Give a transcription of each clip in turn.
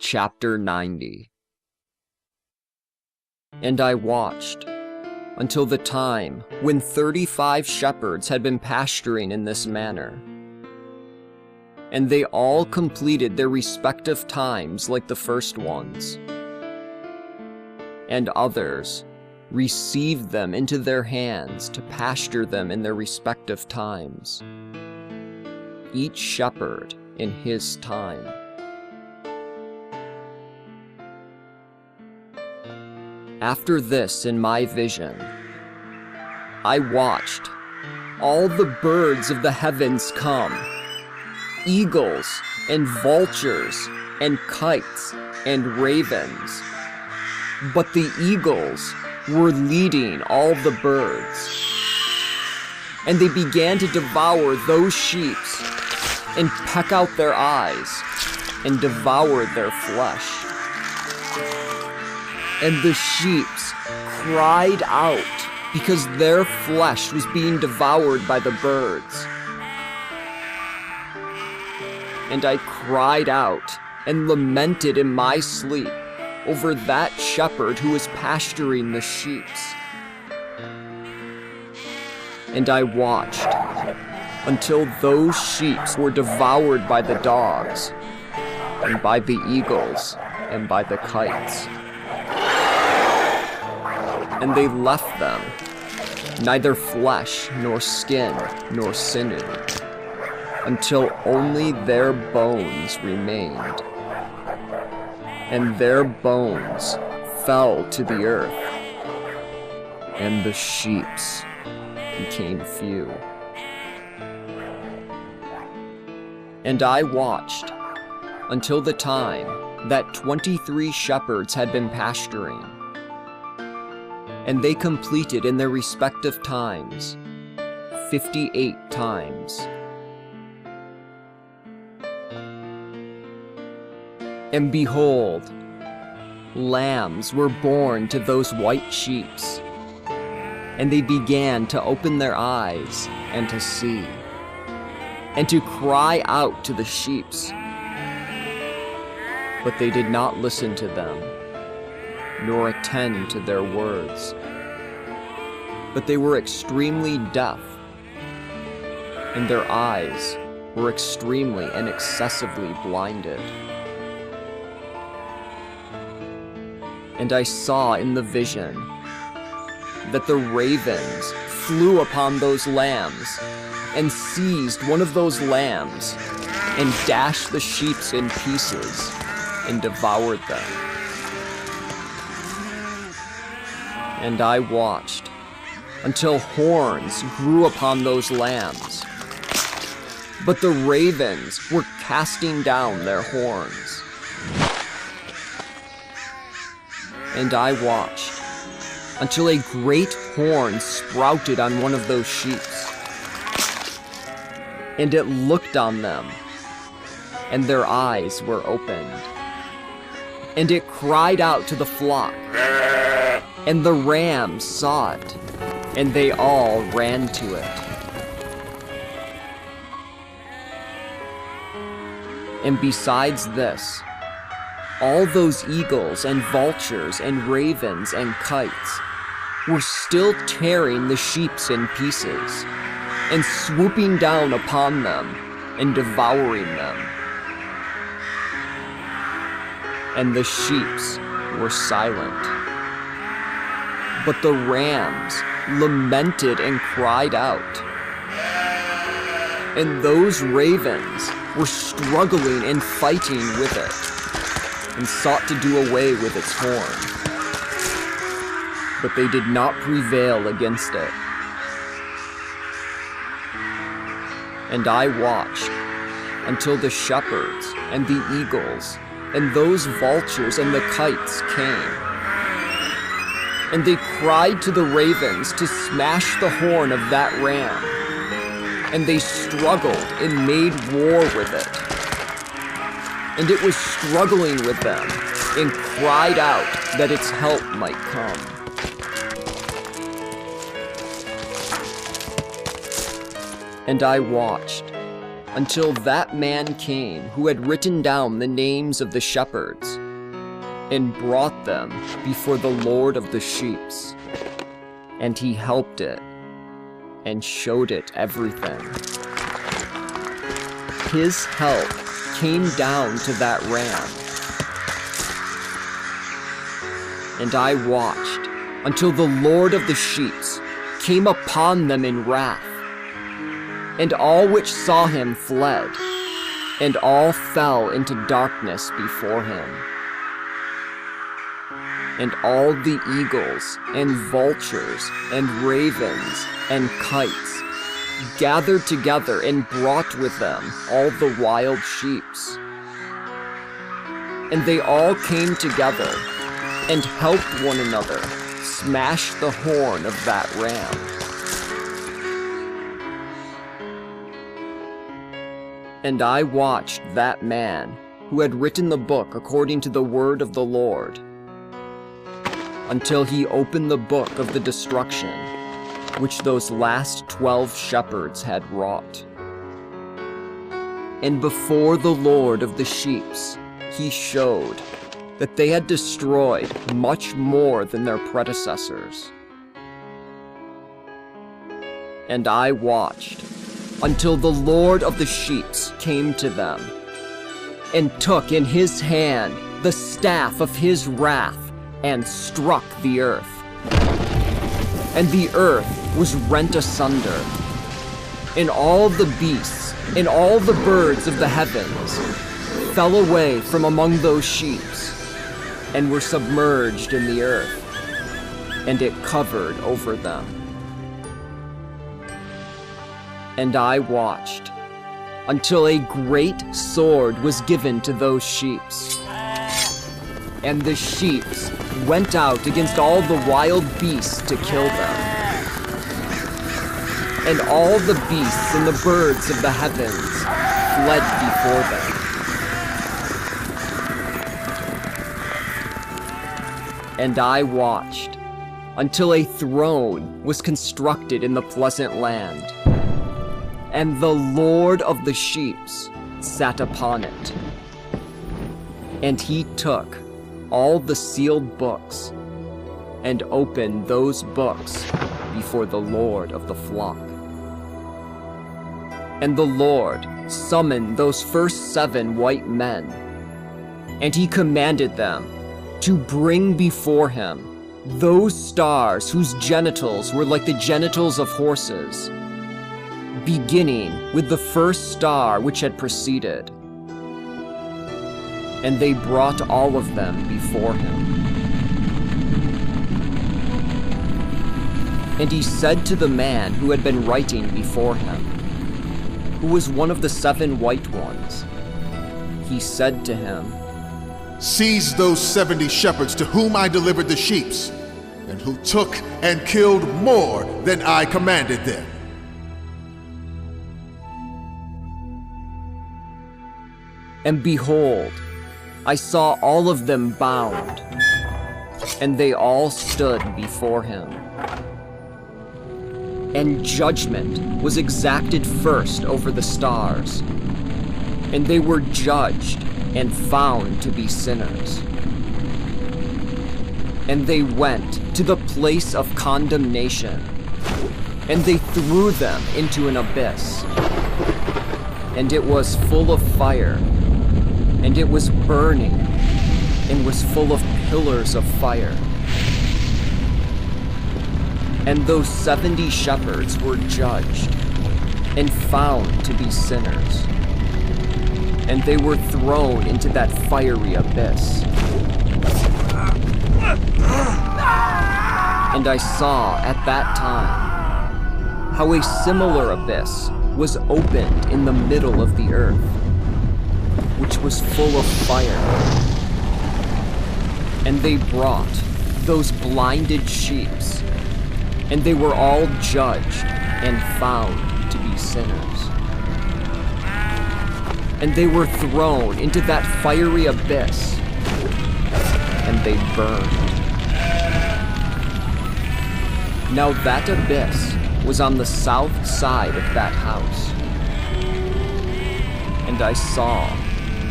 Chapter 90. And I watched until the time when 35 shepherds had been pasturing in this manner. And they all completed their respective times like the first ones. And others received them into their hands to pasture them in their respective times, each shepherd in his time. After this, in my vision, I watched all the birds of the heavens come, eagles and vultures and kites and ravens. But the eagles were leading all the birds. And they began to devour those sheep and peck out their eyes and devour their flesh. And the sheep cried out because their flesh was being devoured by the birds. And I cried out and lamented in my sleep over that shepherd who was pasturing the sheep. And I watched until those sheep were devoured by the dogs, and by the eagles, and by the kites. And they left them, neither flesh, nor skin, nor sinew, until only their bones remained. And their bones fell to the earth, and the sheep became few. And I watched until the time that 23 shepherds had been pasturing, and they completed in their respective times 58 times. And behold, lambs were born to those white sheep, and they began to open their eyes and to see, and to cry out to the sheep. But they did not listen to them, nor attend to their words. But they were extremely deaf, and their eyes were extremely and excessively blinded. And I saw in the vision that the ravens flew upon those lambs and seized one of those lambs and dashed the sheep in pieces and devoured them. And I watched until horns grew upon those lambs, but the ravens were casting down their horns. And I watched until a great horn sprouted on one of those sheep. And it looked on them, and their eyes were opened. And it cried out to the flock, and the rams saw it, and they all ran to it. And besides this, all those eagles and vultures and ravens and kites were still tearing the sheep in pieces, and swooping down upon them and devouring them. And the sheep were silent. But the rams lamented and cried out. And those ravens were struggling and fighting with it, and sought to do away with its horn. But they did not prevail against it. And I watched until the shepherds and the eagles and those vultures and the kites came. And they cried to the ravens to smash the horn of that ram. And they struggled and made war with it. And it was struggling with them, and cried out that its help might come. And I watched until that man came who had written down the names of the shepherds and brought them before the Lord of the sheep. And he helped it and showed it everything. His help came down to that ram, and I watched until the Lord of the sheep came upon them in wrath, and all which saw him fled, and all fell into darkness before him. And all the eagles and vultures and ravens and kites gathered together and brought with them all the wild sheep. And they all came together and helped one another smash the horn of that ram. And I watched that man who had written the book according to the word of the Lord, until he opened the book of the destruction which those last 12 shepherds had wrought. And before the Lord of the sheep he showed that they had destroyed much more than their predecessors. And I watched until the Lord of the sheep came to them, and took in his hand the staff of his wrath, and struck the earth. And the earth was rent asunder, and all the beasts and all the birds of the heavens fell away from among those sheep, and were submerged in the earth, and it covered over them. And I watched until a great sword was given to those sheep, and the sheep went out against all the wild beasts to kill them. And all the beasts and the birds of the heavens fled before them. And I watched until a throne was constructed in the pleasant land, and the Lord of the sheep sat upon it. And he took all the sealed books and opened those books before the Lord of the flock. And the Lord summoned those first 7 white men, and he commanded them to bring before him those stars whose genitals were like the genitals of horses, beginning with the first star which had preceded. And they brought all of them before him. And he said to the man who had been writing before him, who was one of the 7 white ones, he said to him, "Seize those 70 shepherds to whom I delivered the sheep, and who took and killed more than I commanded them." And behold, I saw all of them bound, and they all stood before him. And judgment was exacted first over the stars, and they were judged and found to be sinners. And they went to the place of condemnation, and they threw them into an abyss. And it was full of fire, and it was burning, and was full of pillars of fire. And those 70 shepherds were judged and found to be sinners, and they were thrown into that fiery abyss. And I saw at that time how a similar abyss was opened in the middle of the earth, which was full of fire. And they brought those blinded sheep, and they were all judged and found to be sinners. And they were thrown into that fiery abyss, and they burned. Now that abyss was on the south side of that house. And I saw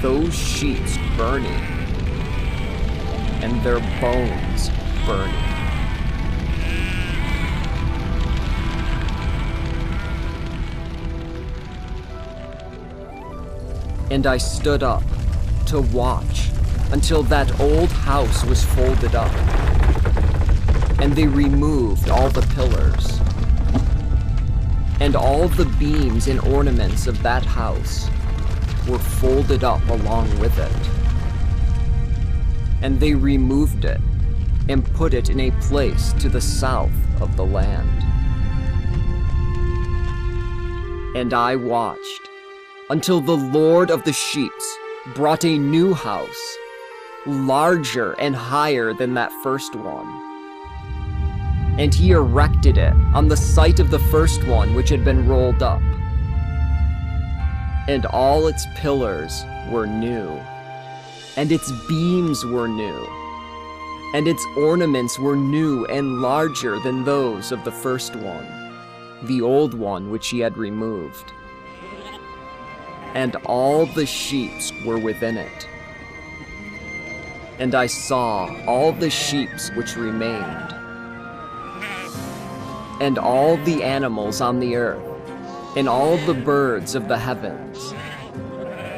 those sheets burning, and their bones burning. And I stood up to watch until that old house was folded up, and they removed all the pillars, and all the beams and ornaments of that house were folded up along with it. And they removed it and put it in a place to the south of the land. And I watched until the Lord of the Sheeps brought a new house, larger and higher than that first one. And he erected it on the site of the first one which had been rolled up. And all its pillars were new, and its beams were new, and its ornaments were new and larger than those of the first one, the old one which he had removed. And all the sheeps were within it. And I saw all the sheeps which remained, and all the animals on the earth, and all the birds of the heavens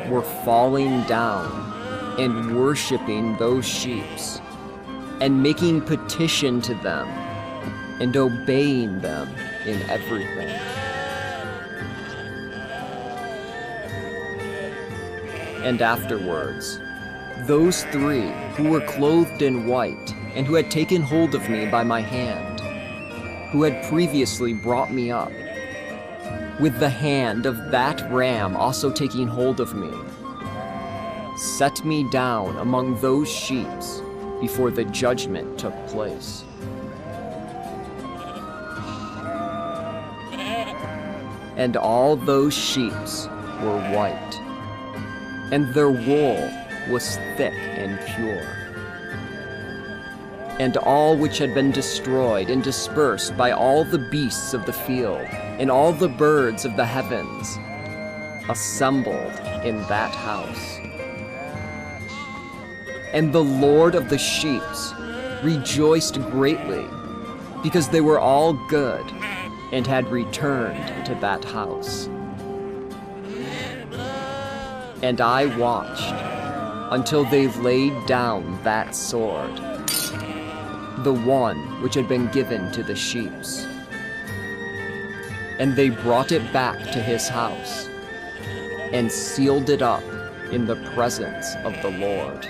were falling down and worshiping those sheeps, and making petition to them, and obeying them in everything. And afterwards, those three who were clothed in white, and who had taken hold of me by my hand, who had previously brought me up, with the hand of that ram also taking hold of me, set me down among those sheeps before the judgment took place. And all those sheeps were white, and their wool was thick and pure. And all which had been destroyed and dispersed by all the beasts of the field, and all the birds of the heavens, assembled in that house. And the Lord of the sheeps rejoiced greatly, because they were all good, and had returned to that house. And I watched until they laid down that sword, the one which had been given to the sheeps. And they brought it back to his house, and sealed it up in the presence of the Lord.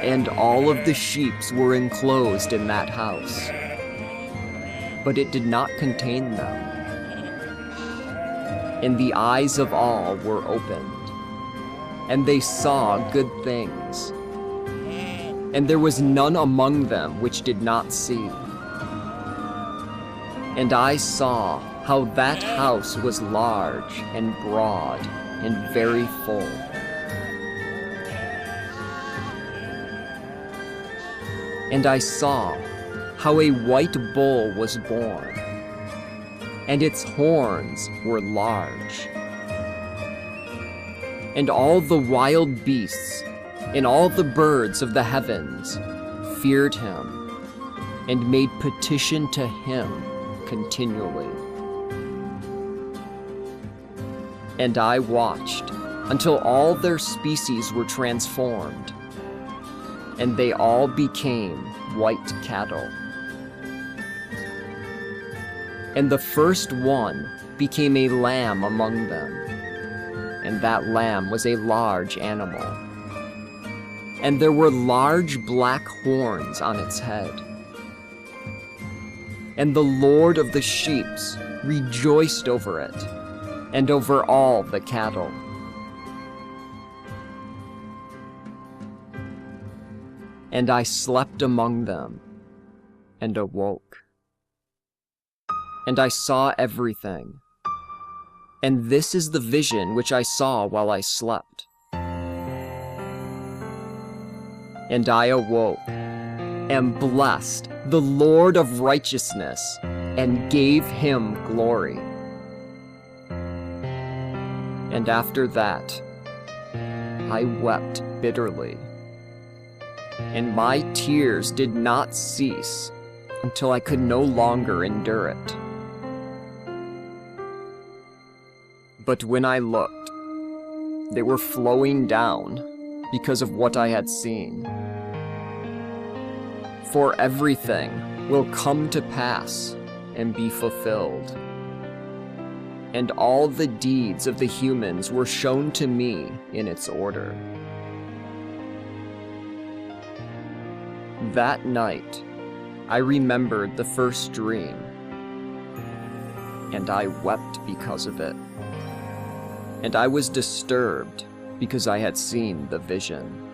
And all of the sheeps were enclosed in that house, but it did not contain them. And the eyes of all were opened, and they saw good things. And there was none among them which did not see. And I saw how that house was large and broad and very full. And I saw how a white bull was born, and its horns were large. And all the wild beasts and all the birds of the heavens feared him, and made petition to him continually. And I watched until all their species were transformed, and they all became white cattle. And the first one became a lamb among them, and that lamb was a large animal. And there were large black horns on its head. And the Lord of the sheeps rejoiced over it, and over all the cattle. And I slept among them, and awoke. And I saw everything. And this is the vision which I saw while I slept. And I awoke, and blessed the Lord of righteousness, and gave him glory. And after that, I wept bitterly, and my tears did not cease until I could no longer endure it. But when I looked, they were flowing down because of what I had seen. For everything will come to pass and be fulfilled. And all the deeds of the humans were shown to me in its order. That night, I remembered the first dream, and I wept because of it. And I was disturbed because I had seen the vision.